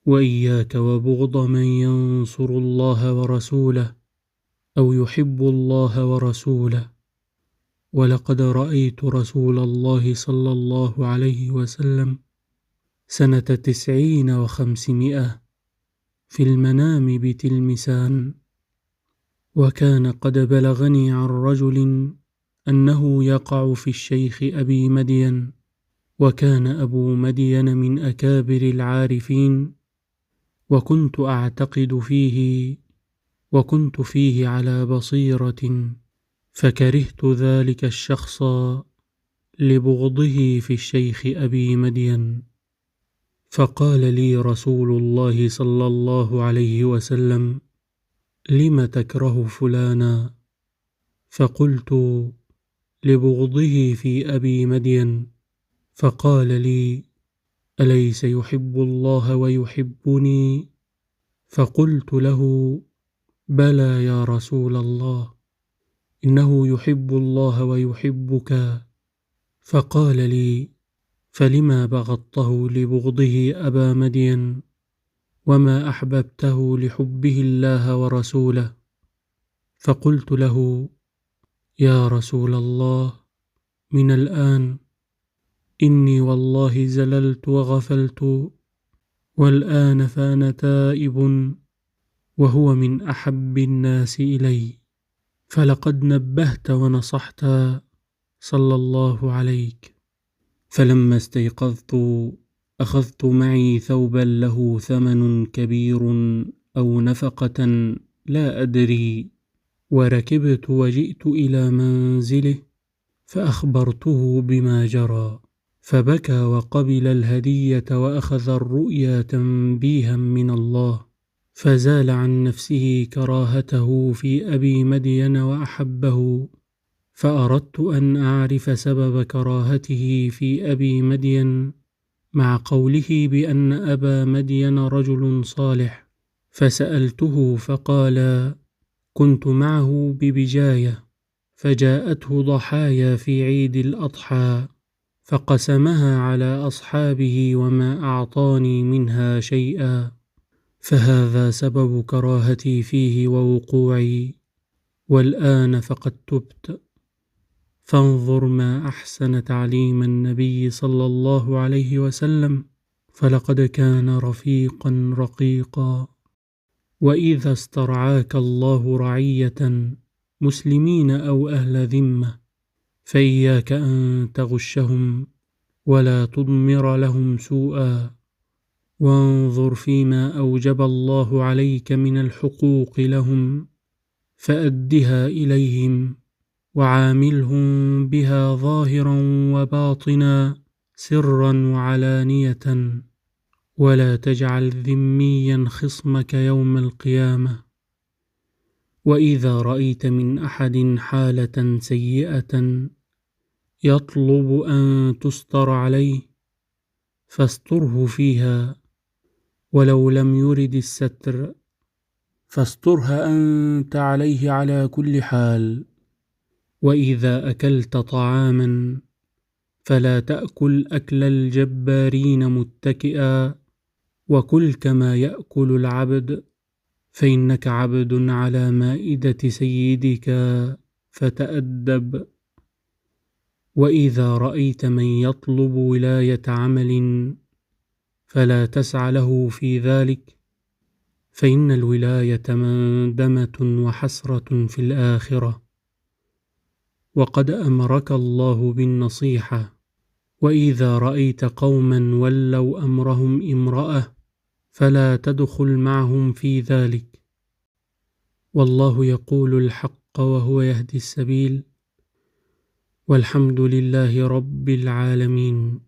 وإياك وبغض من ينصر الله ورسوله أو يحب الله ورسوله. ولقد رأيت رسول الله صلى الله عليه وسلم سنة 90 و500 في المنام بتلمسان. وكان قد بلغني عن رجل أنه يقع في الشيخ أبي مدين، وكان أبو مدين من أكابر العارفين، وكنت أعتقد فيه وكنت فيه على بصيرة، فكرهت ذلك الشخص لبغضه في الشيخ أبي مدين. فقال لي رسول الله صلى الله عليه وسلم: لم تكره فلانا؟ فقلت: لبغضه في أبي مدين. فقال لي: أليس يحب الله ويحبني؟ فقلت له: بلى يا رسول الله، إنه يحب الله ويحبك. فقال لي: فلما بغضته لبغضه أبا مدين، وما أحببته لحبه الله ورسوله؟ فقلت له: يا رسول الله، من الآن إني والله زللت وغفلت، والآن فأنا تائب، وهو من أحب الناس إلي، فلقد نبهت ونصحت صلى الله عليك. فلما استيقظت أخذت معي ثوبا له ثمن كبير أو نفقة لا أدري، وركبت وجئت إلى منزله، فأخبرته بما جرى، فبكى وقبل الهدية وأخذ الرؤيا تنبيها من الله، فزال عن نفسه كراهته في أبي مدين وأحبه. فأردت أن أعرف سبب كراهته في أبي مدين مع قوله بأن أبا مدين رجل صالح، فسألته فقال: كنت معه ببجاية، فجاءته ضحايا في عيد الأضحى، فقسمها على أصحابه وما أعطاني منها شيئا، فهذا سبب كراهتي فيه ووقوعي، والآن فقد تبت. فانظر ما أحسن تعليم النبي صلى الله عليه وسلم، فلقد كان رفيقا رقيقا. وإذا استرعاك الله رعية مسلمين أو أهل ذمة، فإياك أن تغشهم ولا تضمر لهم سوءا، وانظر فيما أوجب الله عليك من الحقوق لهم، فأدها إليهم، وعاملهم بها ظاهرا وباطنا، سرا وعلانية، ولا تجعل ذميا خصمك يوم القيامة. وإذا رأيت من أحد حالة سيئة يطلب أن تستر عليه، فاستره فيها، ولو لم يرد الستر، فاسترها أنت عليه على كل حال. وإذا أكلت طعاما فلا تأكل أكل الجبارين متكئا، وكل كما يأكل العبد، فإنك عبد على مائدة سيدك، فتأدب. وإذا رأيت من يطلب ولاية عمل فلا تسع له في ذلك، فإن الولاية مندمة وحسرة في الآخرة. وقد أمرك الله بالنصيحة. وإذا رأيت قوما ولوا أمرهم امرأة فلا تدخل معهم في ذلك، والله يقول الحق وهو يهدي السبيل، والحمد لله رب العالمين.